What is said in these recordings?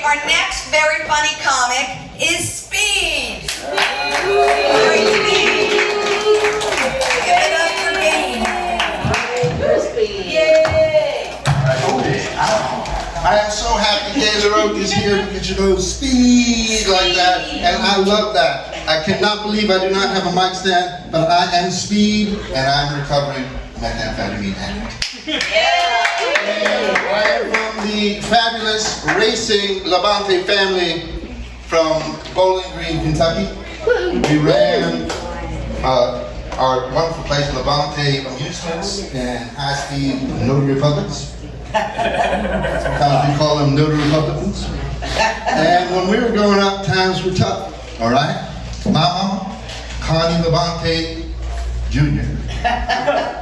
our next very funny comic is Speed. All right, Speed. Give it up for Bane. Yay! I am so happy Taylor Oak is here because you know speed like that, and I love that. I cannot believe I do not have a mic stand, but I am Speed, and I'm recovering methamphetamine addict. And I'm from the fabulous racing Lebonte family from Bowling Green, Kentucky. We ran our wonderful place, Lebonte Amusements, and high-speed notary republics. Sometimes we call them notary republicans. And when we were growing up, times were tough, all right? My mama, Connie Lebonte Jr.,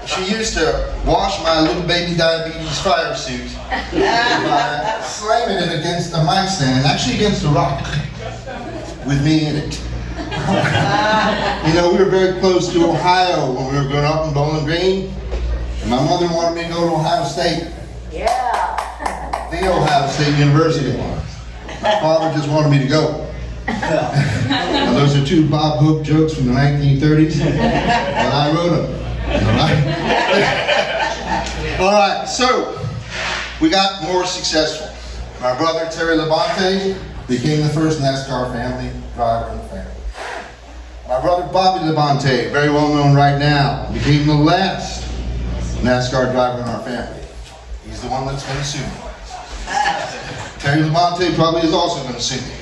she used to wash my little baby diabetes fire suit by slamming it against a mic stand, actually against a rock, with me in it. You know, we were very close to Ohio when we were growing up in Bowling Green, and my mother wanted me to go to Ohio State. Yeah. The Ohio State University. My father just wanted me to go. Now, those are two Bob Hope jokes from the 1930s, and I wrote them. All right, so we got more successful. My brother Terry Lebonte became the first NASCAR family driver in the family. My brother Bobby Lebonte, very well known right now, became the last NASCAR driver in our family. He's the one that's going to sue me. Terry Lebonte probably is also going to sue me.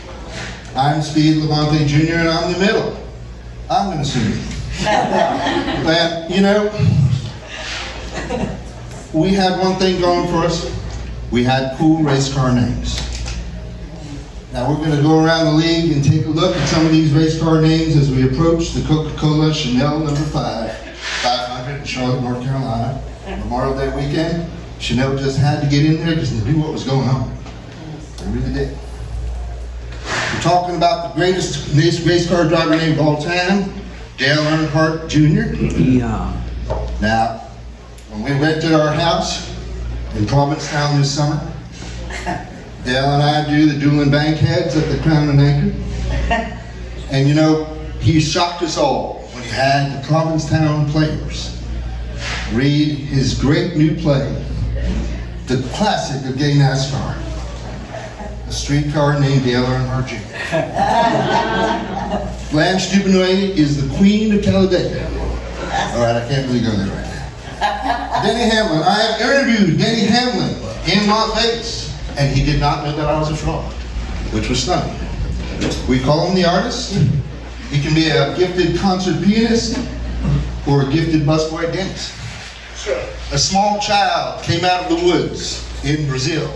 I'm Speed Lebonte Jr. and I'm in the middle. I'm going to sue you. And, you know, we had one thing going for us. We had cool race car names. Now we're going to go around the league and take a look at some of these race car names as we approach the Coca-Cola Chanel number 500 in Charlotte, North Carolina, Memorial Day weekend. Chanel just had to get in there because they knew what was going on. They really did. We're talking about the greatest race car driver named of all time, Dale Earnhardt Jr. Yeah. Now, when we rented our house in Provincetown this summer, Dale and I do the dueling bank heads at the Crown and Anchor. And you know, he shocked us all when he had the Provincetown players read his great new play, the classic of gay NASCAR, A Streetcar Named Dale Earnhardt Jr. Blanche Dubinoy is the queen of Talladega. All right, I can't really go there right now. Denny Hamlin, I have interviewed Denny Hamlin in Las Vegas, and he did not know that I was a fraud, which was stunning. We call him the artist. He can be a gifted concert pianist or a gifted busboy dentist. A small child came out of the woods in Brazil.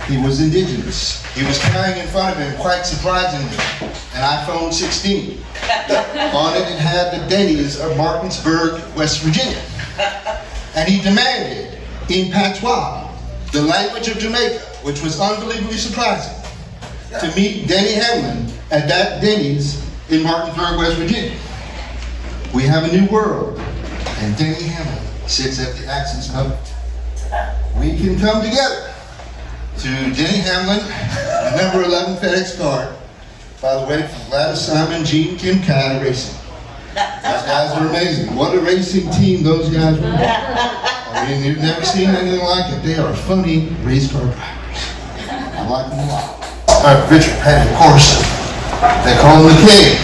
He was indigenous. He was carrying in front of him, quite surprisingly, an iPhone 16. On it, it had the Denny's of Martinsburg, West Virginia. And he demanded, in patois, the language of Jamaica, which was unbelievably surprising, to meet Denny Hamlin at that Denny's in Martinsburg, West Virginia. We have a new world, and Denny Hamlin sits at the access of it. We can come together to Denny Hamlin, the number 11 FedEx card, by the way, from Gladys Simon, Gene, Kim Kai Racing. Those guys are amazing. What a racing team those guys were. I mean, you've never seen anything like it. They are funny race car drivers. I like them a lot. Richard Petty, of course. They call him the king.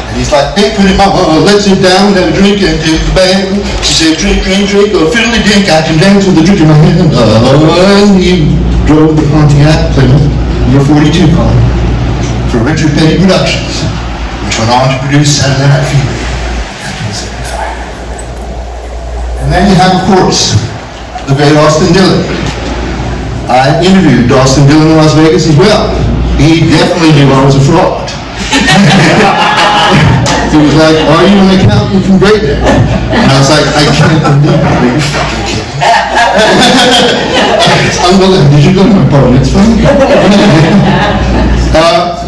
And he's like, hey, pretty mama, let's sit down and have a drink and take the band. She said, drink, drink, drink, a fiddly dink, I can dance with a drink in my hand. And he drove the Pontiac Plymouth number 42 car for Richard Petty Productions, which went on to produce Saturday Night Fever in 1975. And then you have, of course, the great Austin Dillon. I interviewed Austin Dillon in Las Vegas as well. He definitely knew I was a fraud. He was like, are you an accountant from Great Neck? And I was like, I can't believe it. Are you fucking kidding me? It's unbelievable. Did you go to my party? It's funny.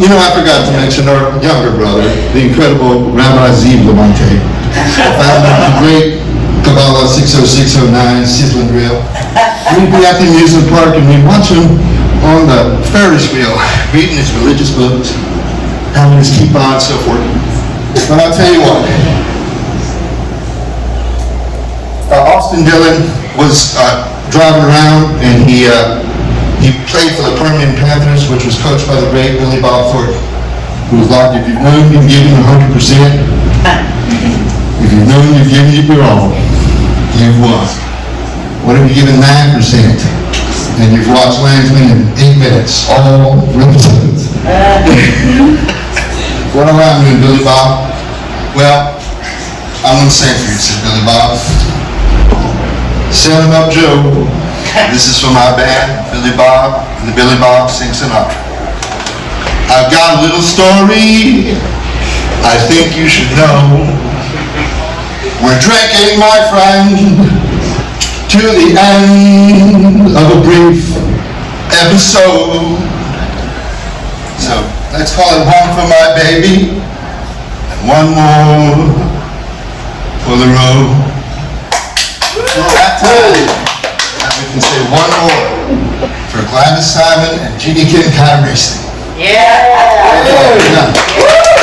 You know, I forgot to mention our younger brother, the incredible Rabbi Zeev Lebonte, founder of the great Kabbalah 60609 sizzling grill. We'd be at the amusement park and we'd watch him on the Ferris wheel, reading his religious books, having his kippah and so forth. But I'll tell you what, Austin Dillon was driving around, and he played for the Permian Panthers, which was coached by the great Billy Bob Thornton, who was like, if you've known you've given 100%, if you've known you've given it your all, you've won. What have you given 9%? And you've watched Landsman in 8 minutes, all represents. What am I doing, Billy Bob? Well, I'm going to sing for you, said Billy Bob. Send him up, Joe. This is for my band, Billy Bob, and the Billy Bob Sing Sinatra. I've got a little story I think you should know. We're drinking, my friend, to the end of a brief episode. So let's call it one for my baby, and one more for the road. That time, we can say one more for Gladys Simon and Jeannie Kim Racing. Yeah. Yeah.